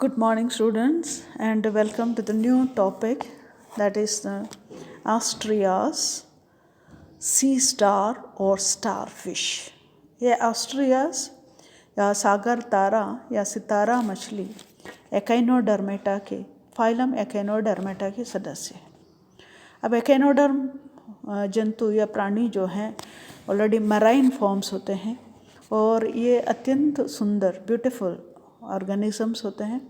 Good morning, students, and welcome to the new topic, that is the Asturias, sea star or starfish. ये Asturias या सागर तारा या सितारा मछली echinodermata के phylum echinodermata के सदस्य है। अब एकाइनोडर्म जंतु या प्राणी जो हैं ऑलरेडी मराइन फॉर्म्स होते हैं और ये अत्यंत सुंदर ब्यूटीफुल ऑर्गेनिजम्स होते हैं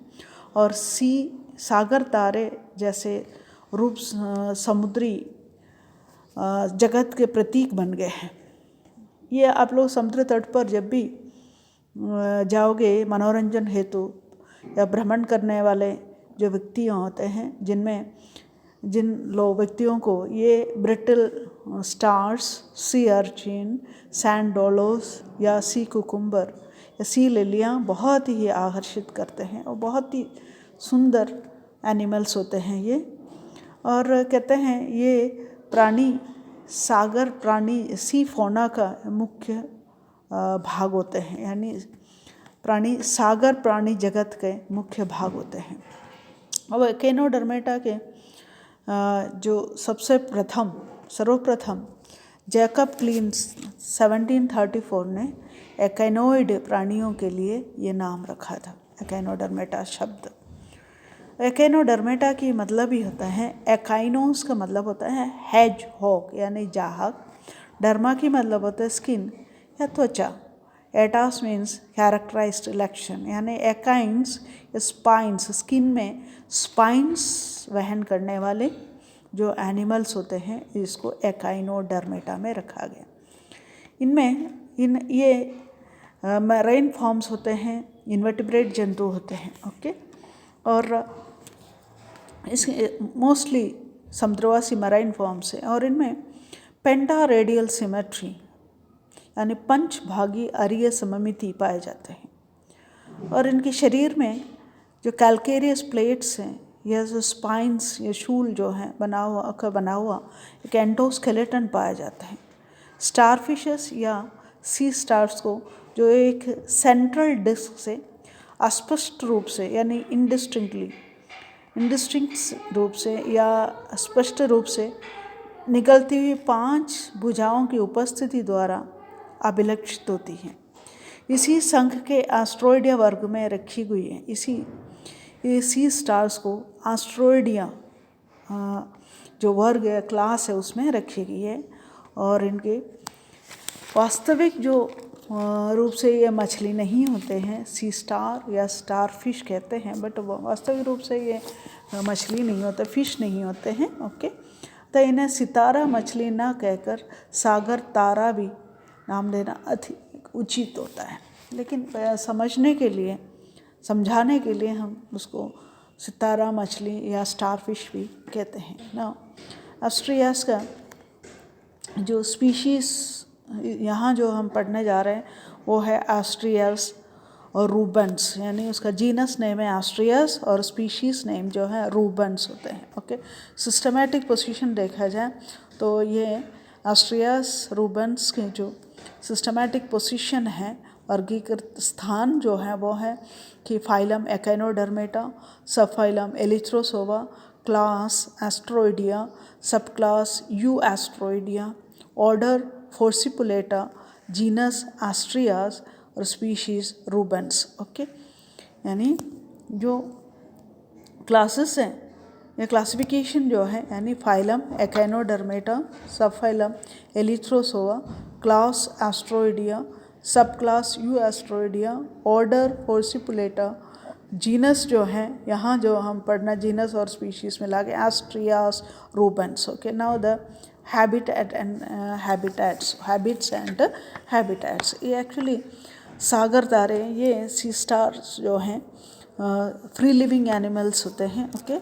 और सागर तारे जैसे रूप समुद्री जगत के प्रतीक बन गए हैं। ये आप लोग समुद्र तट पर जब भी जाओगे मनोरंजन हेतु या भ्रमण करने वाले जो व्यक्ति होते हैं जिन व्यक्तियों को ये brittle stars, sea urchin, sand dollars या सी कुकुम्बर या सी लिलियाँ बहुत ही आकर्षित करते हैं और बहुत ही सुंदर एनिमल्स होते हैं ये। और कहते हैं ये प्राणी सागर प्राणी सी फौना का मुख्य भाग होते हैं, यानी प्राणी सागर प्राणी जगत के मुख्य भाग होते हैं। अब एकाइनोडर्मेटा के जो सर्वप्रथम जैकब क्लीन्स 1734 ने एकाइनोइड प्राणियों के लिए ये नाम रखा था, एकाइनोडर्मेटा शब्द। एकाइनोडर्मेटा की मतलब ही होता है, एकाइनोस का मतलब होता है हेज हॉक यानी जाहक, डर्मा की मतलब होता है स्किन या त्वचा, एटास मीन्स कैरेक्टराइज्ड इलेक्शन यानी एकाइन्स स्पाइंस, स्किन में स्पाइंस वहन करने वाले जो एनिमल्स होते हैं इसको एकाइनोडर्मेटा में रखा गया। इनमें ये मरीन फॉर्म्स होते हैं, इन्वर्टिब्रेट जंतु होते हैं, ओके। और इसके मोस्टली समुद्रवासी मरीन फॉर्म्स हैं और इनमें पेंटा रेडियल सिमेट्री यानी पंचभागी अरीय सममिति पाए जाते हैं। और इनके शरीर में जो कैल्केरियस प्लेट्स हैं या जो स्पाइंस या शूल जो हैं बना हुआ एक एंडोस्केलेटन पाया जाता है। स्टारफिशेस या सी स्टार्स को जो एक सेंट्रल डिस्क से अस्पष्ट रूप से यानी इंडिस्टिंक्ट रूप से या स्पष्ट रूप से निकलती हुई 5 भुजाओं की उपस्थिति द्वारा अभिलक्षित होती हैं। इसी संघ के एस्ट्रॉयडिया वर्ग में रखी हुई है। ये सी स्टार्स को एस्ट्रॉयडिया जो वर्ग या क्लास है उसमें रखी गई है और इनके वास्तविक जो रूप से ये मछली नहीं होते हैं, सी स्टार या स्टारफिश कहते हैं, बट वास्तविक रूप से ये मछली नहीं होते, फिश नहीं होते हैं, ओके। तो इन्हें सितारा मछली ना कहकर सागर तारा भी नाम देना अधिक उचित होता है, लेकिन समझाने के लिए हम उसको सितारा मछली या स्टारफिश भी कहते हैं ना। ऑस्ट्रियास का जो स्पीशीज़ यहाँ जो हम पढ़ने जा रहे हैं वो है ऑस्ट्रियस और रूबेंस, यानी उसका जीनस नेम है ऑस्ट्रियस और स्पीशीज़ नेम जो है रूबेंस होते हैं, ओके। सिस्टमैटिक पोजीशन देखा जाए तो ये ऑस्ट्रियस रूबेंस की जो सिस्टमैटिक पोजीशन है, वर्गीकृत स्थान जो है वो है कि फाइलम एकाइनोडर्मेटा, सब फाइलम एलिथ्रोसोवा, क्लास एस्ट्रोइडिया, सब क्लास यू एस्ट्रोइडिया, ऑर्डर फोर्सिपुलेटा, जीनस एस्ट्रियास और स्पीशीज़ रूबेंस, ओके। यानी जो क्लासेस हैं या क्लासिफिकेशन जो है यानी फाइलम एकाइनोडर्मेटा, सब फाइलम एलिथ्रोसोवा, क्लास एस्ट्रोइडिया, सब क्लास यू एस्ट्रोइडिया, ऑर्डर फोर्सिपुलेटा, जीनस जो है यहाँ जो हम पढ़ना जीनस और स्पीशीज़ में लागे Asterias rubens, okay. Now the habitat and habits and habitats. ये एक्चुअली सागर तारे ये सी स्टार्स जो हैं फ्री लिविंग एनिमल्स होते हैं, ओके।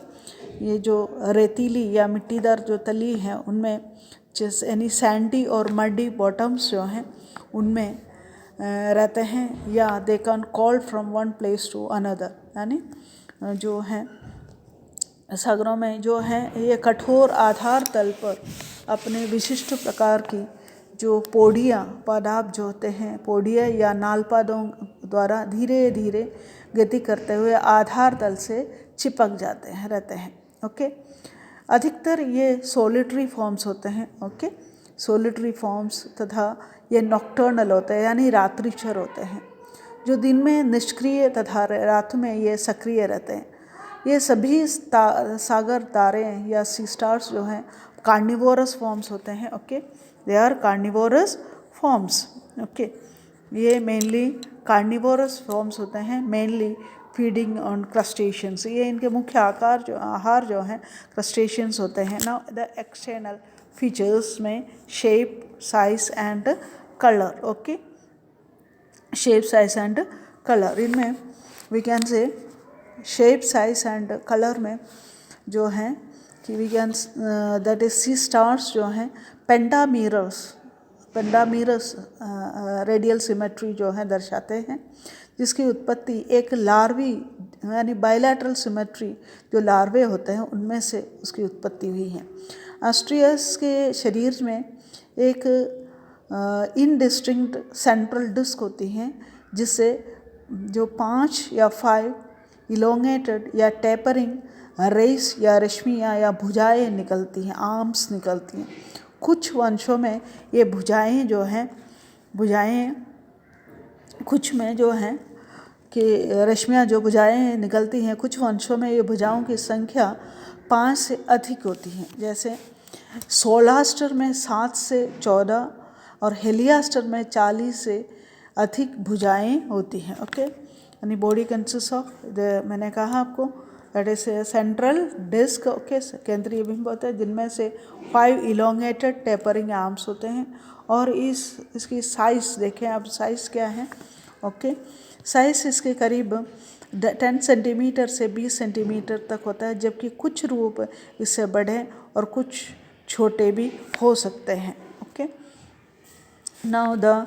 ये जो रेतीली या मिट्टीदार जो तली हैं उनमें जैसे यानी सैंडी और मडी बॉटम्स जो हैं उनमें रहते हैं, या they can call from one place to another, यानी जो हैं सागरों में जो है ये कठोर आधार तल पर अपने विशिष्ट प्रकार की जो पोडिया पादाब जो होते हैं, पोडिया या नालपादों द्वारा धीरे धीरे गति करते हुए आधार तल से चिपक जाते हैं रहते हैं। ओके, अधिकतर ये सोलिटरी फॉर्म्स होते हैं। ओके, सोलिटरी फॉर्म्स तथा ये नॉक्टर्नल होते हैं यानी रात्रिचर होते हैं, जो दिन में निष्क्रिय तथा रात में ये सक्रिय रहते हैं। ये सभी सागर तारे या सी स्टार्स जो हैं कार्निवोरस फॉर्म्स होते हैं। Okay, they are carnivorous forms. Okay, ये मेनली कार्निवोरस फॉर्म्स होते हैं, मेनली फीडिंग ऑन क्रस्टेशियंस। ये इनके मुख्य आहार जो हैं क्रस्टेशियंस होते हैं। नाउ द एक्सटर्नल फीचर्स में shape, size and colour. Okay, shape, size and colour, इनमें we can say shape, size and colour में जो हैं कि we can that is sea stars जो हैं पेंटामीरस रेडियल सिमेट्री जो है दर्शाते हैं, जिसकी उत्पत्ति एक लार्वी यानी बायलैटरल सिमेट्री जो लार्वे होते हैं उनमें से उसकी उत्पत्ति हुई है। एस्ट्रियस के शरीर में एक इनडिस्टिंक्ट सेंट्रल डिस्क होती हैं, जिससे जो 5 या 5 इलोंगेटेड या टेपरिंग रेस या रश्मियाँ या भुजाएँ निकलती हैं, आर्म्स निकलती हैं। कुछ वंशों में ये भुजाएँ जो हैं कुछ में जो हैं कि रश्मियाँ जो भुजाएँ निकलती हैं, कुछ वंशों में ये भुजाओं की संख्या 5 से अधिक होती हैं। जैसे सोलास्टर में 7 से 14 और हेलियास्टर में 40 से अधिक भुजाएँ होती हैं। ओके, यानी बॉडी कंसिस्ट ऑफ मैंने कहा आपको that is central disc. Okay, केंद्रीय बिंब होता है जिनमें से 5 इलोंगेटेड टेपरिंग आर्म्स होते हैं। और इसकी साइज देखें आप, साइज़ क्या है। ओके, साइज़ इसके करीब 10 सेंटीमीटर से 20 सेंटीमीटर तक होता है, जबकि कुछ रूप इससे बड़े और कुछ छोटे भी हो सकते हैं। ओके, नाउ द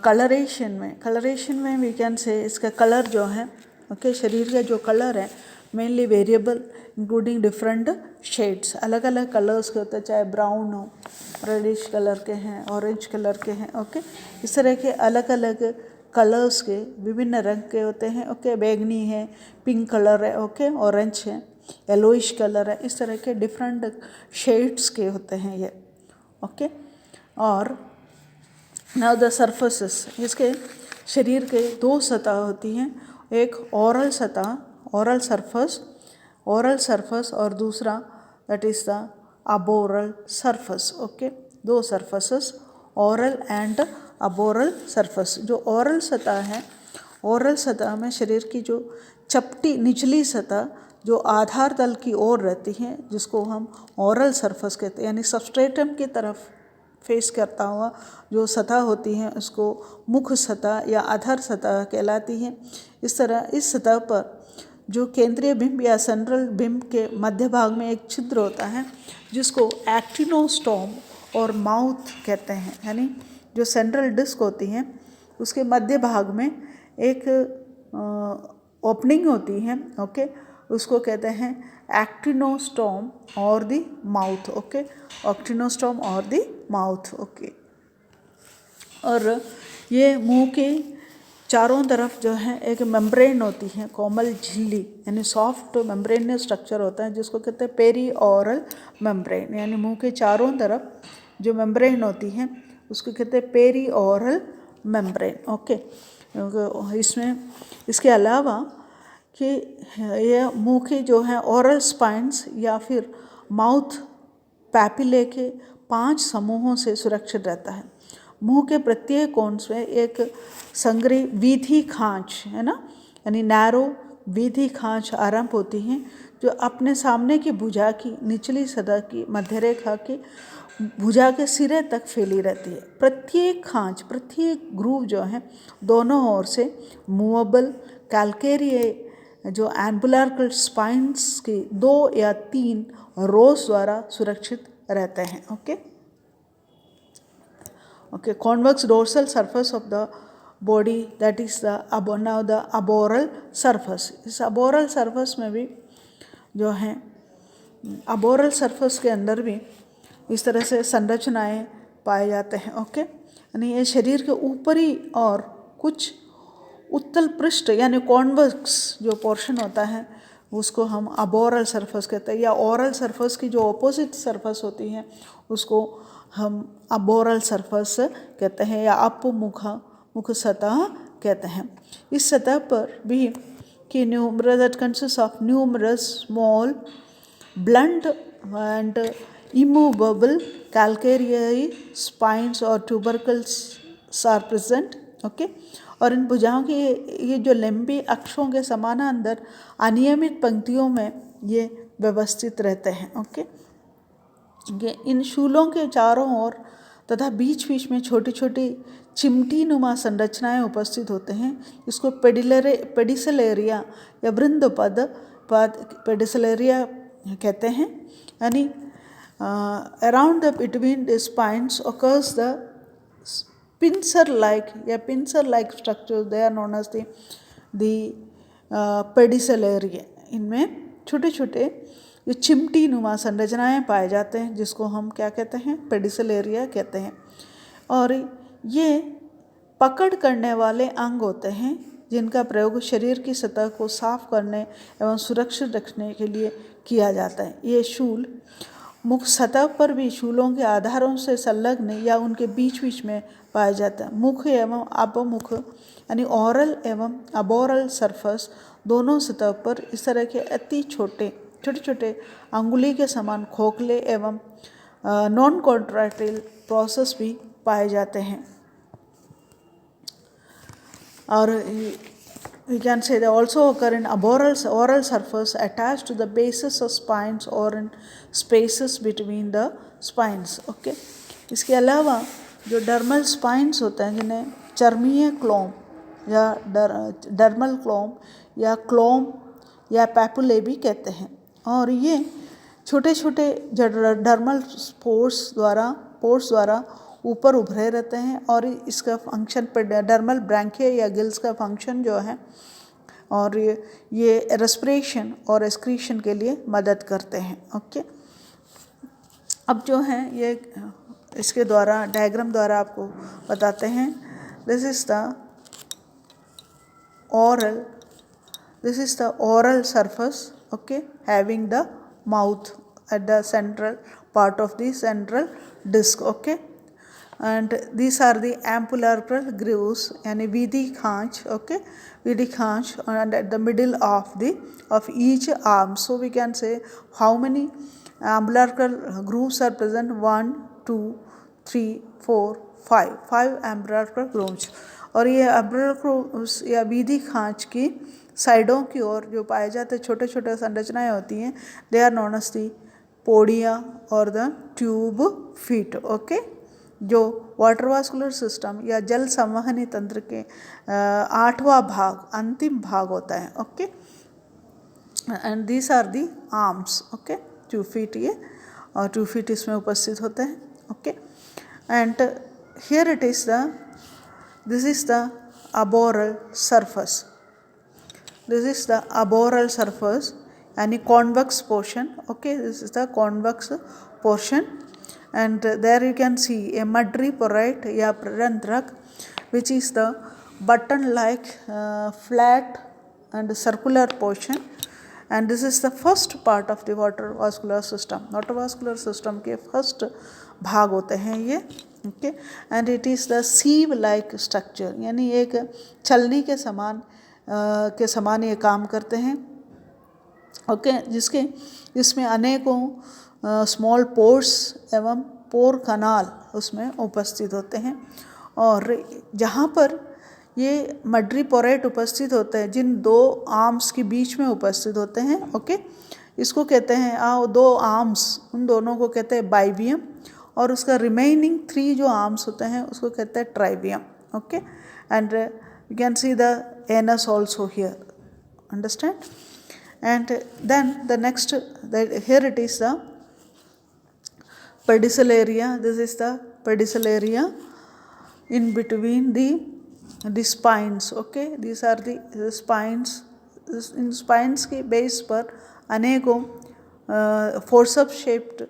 कलरेशन में वी कैन से इसका कलर जो है, ओके, शरीर का जो कलर है mainly variable including different shades, अलग अलग कलर्स के होते हैं, चाहे ब्राउन हो, रेडिश कलर के हैं, ऑरेंज कलर के हैं। ओके, इस तरह के अलग अलग कलर्स के विभिन्न रंग के होते हैं। ओके, बैगनी है, पिंक कलर है, ओके, ऑरेंज है, येलोइश कलर है, इस तरह के डिफरेंट शेड्स के होते हैं ये। ओके, और नाउ द सरफेसेस, इसके शरीर के 2 सतह होती हैं, एक ओरल सतह, ओरल सरफेस और दूसरा that is the aboral surface. Okay, 2 surfaces, oral and aboral surface. जो ओरल सतह है, ओरल सतह में शरीर की जो चपटी निचली सतह जो आधार तल की ओर रहती है, जिसको हम ओरल सरफेस कहते हैं, यानी सबस्ट्रेटम की तरफ फेस करता हुआ जो सतह होती है उसको मुख्य सतह या अधर सतह कहलाती है। इस तरह इस सतह पर जो केंद्रीय बिंब या सेंट्रल बिंब के मध्य भाग में एक छिद्र होता है, जिसको एक्टिनोस्टोम और माउथ कहते हैं। यानी जो सेंट्रल डिस्क होती है उसके मध्य भाग में एक ओपनिंग होती है। ओके, उसको कहते हैं एक्टिनोस्टोम और द माउथ। ओके, एक्टिनोस्टोम और द माउथ। ओके, और ये मुंह के चारों तरफ जो है एक मेम्ब्रेन होती है, कोमल झिल्ली, यानी सॉफ्ट मेम्ब्रेनियस स्ट्रक्चर होता है, जिसको कहते हैं पेरी ओरल मेम्ब्रेन। यानी मुंह के चारों तरफ जो मेम्ब्रेन होती है उसको कहते हैं पेरी ओरल मेम्ब्रेन। ओके, इसमें इसके अलावा कि यह मुंह की जो है ओरल स्पाइन्स या फिर माउथ पैपिले के 5 समूहों से सुरक्षित रहता है। मुंह के प्रत्येक कोण में एक संग्रही वीधी खांच है ना, यानी नैरो वीधी खांच आरंभ होती हैं, जो अपने सामने की भुजा की निचली सतह की मध्यरेखा की भुजा के सिरे तक फैली रहती है। प्रत्येक खांच, प्रत्येक ग्रूव जो है दोनों ओर से मूवेबल कैल्केरिये जो एम्बुलर स्पाइन्स की 2 या 3 रोज द्वारा सुरक्षित रहते हैं। Okay, okay, convex dorsal surface of the body that is the aboral surface. इस अबोरल सरफेस में भी जो है अबोरल सरफेस के अंदर भी इस तरह से संरचनाएं पाए जाते हैं। ओके, यानी ये शरीर के ऊपरी और कुछ उत्तल पृष्ठ यानी कॉन्वेक्स जो पोर्शन होता है उसको हम अबोरल सरफेस कहते हैं, या ओरल सरफेस की जो ऑपोजिट सरफेस होती है उसको हम अबोरल सरफेस कहते हैं या मुख सतह कहते हैं। इस सतह पर भी कि numerous that consist of numerous small blunt and immovable calcareous spines और tubercles are present, ओके। और इन भुजाओं की ये जो लंबी अक्षों के समानांतर अनियमित पंक्तियों में ये व्यवस्थित रहते हैं, ओके। इन शूलों के चारों ओर तथा बीच बीच में छोटी छोटी चिमटी नुमा संरचनाएं उपस्थित होते हैं, जिसको पेडिसलेरिया या वृंदपद पेडिसलेरिया कहते हैं। यानी around the between the spines occurs the pincer-like structures. They are known as the पेडिसलेरिया। इनमें छोटे छोटे जो चिमटी नुमा संरचनाएं पाए जाते हैं जिसको हम क्या कहते हैं, पेडिसलेरिया कहते हैं। और ये पकड़ करने वाले अंग होते हैं जिनका प्रयोग शरीर की सतह को साफ करने एवं सुरक्षित रखने के लिए किया जाता है। ये शूल मुख सतह पर भी शूलों के आधारों से संलग्न या उनके बीच बीच में पाया जाता है। मुख एवं अपमुख यानी ओरल एवं अबोरल सरफेस दोनों सतह पर इस तरह के अति छोटे छोटे अंगुली के समान खोखले एवं नॉन कॉन्ट्रैक्टाइल प्रोसेस भी पाए जाते हैं। और we can say they also occur in oral surface attached to the bases of spines or in spaces between the spines, okay। इसके अलावा जो डर्मल स्पाइंस होते हैं जिन्हें चर्मीय क्लोम या डर्मल क्लोम या पैपुले भी कहते हैं, और ये छोटे छोटे डर्मल पोर्स द्वारा ऊपर उभरे रहते हैं। और इसका फंक्शन डर्मल ब्रैंकिया या गिल्स का फंक्शन जो है और ये रेस्पिरेशन और एक्सक्रीशन के लिए मदद करते हैं, ओके। अब जो है ये इसके द्वारा डायग्राम द्वारा आपको बताते हैं। This is the oral surface, okay, having the mouth at the central part of the central disc, okay, and these are the ambulacral grooves and vidhi khanch, okay, vidhi khanch, and at the middle of each arm. So we can say how many ambulacral grooves are present. 1 2 3 4 5 ambulacral grooves। और ये ambulacral या vidhi khanch की साइडों की ओर जो पाए जाते छोटे छोटे संरचनाएं होती हैं, they are known as the podia और द ट्यूब फीट, ओके, जो वाटर वास्कुलर सिस्टम या जल संवहनी तंत्र के 8वां भाग अंतिम भाग होता है, okay. And these are the arms, okay, 2 feet ये और 2 फीट इसमें उपस्थित होते हैं, okay. And here it is this is the aboral surface, this is the aboral surface and a convex portion, okay, this is the convex portion, and there you can see a madreporite ya prarantrak, which is the button like flat and circular portion, and this is the first part of the water vascular system के first भाग होते हैं ये, okay, and it is the sieve like structure, यानी एक छलनी के समान ये काम करते हैं, ओके, जिसमें अनेकों स्मॉल पोर्स एवं पोर कनाल उसमें उपस्थित होते हैं। और जहाँ पर ये मड्रीपोरेट उपस्थित होते हैं जिन 2 आर्म्स के बीच में उपस्थित होते हैं, ओके, इसको कहते हैं 2 आर्म्स, उन दोनों को कहते हैं बाइवियम, और उसका रिमेनिंग 3 जो आर्म्स होते हैं उसको कहते हैं trivium, okay. And you can see the anus also here, understand, and then the next here it is the pedicellarium. This is the pedicellarium in between the spines, okay, these are the spines. In spines के base पर अनेकों forceps shaped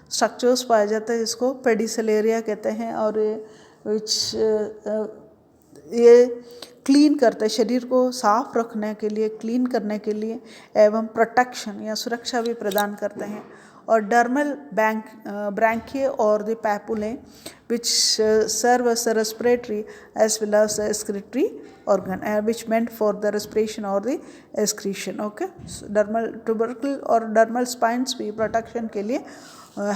structures पाए जाते हैं, इसको pedicellarium कहते हैं। और which ये क्लीन करते हैं, शरीर को साफ रखने के लिए, क्लीन करने के लिए एवं प्रोटेक्शन या सुरक्षा भी प्रदान करते हैं। और डर्मल ब्रैंकिए और the papulae which serve as the respiratory as well as excretory organ which meant for the respiration or the excretion। Okay, dermal tubercle और डर्मल स्पाइन्स भी प्रोटेक्शन के लिए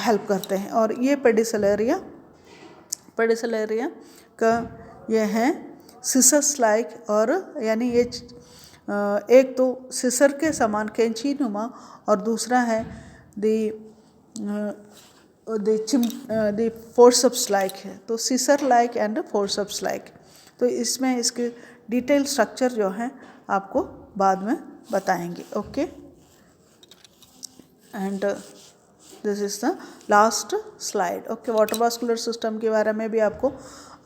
हेल्प करते हैं। और ये पेडिसलेरिया का ये है सिसस लाइक, और यानी ये एक तो सिसर के समान कैंची नुमा और दूसरा है द फोर्सप्स लाइक है। तो सिसर लाइक एंड फोर्सप्स लाइक। तो इसमें इसके डिटेल स्ट्रक्चर जो है आपको बाद में बताएंगे। Okay, and this is the last slide. Okay, water vascular system के बारे में भी आपको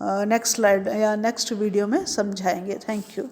नेक्स्ट स्लाइड या नेक्स्ट वीडियो में समझाएंगे। Thank you.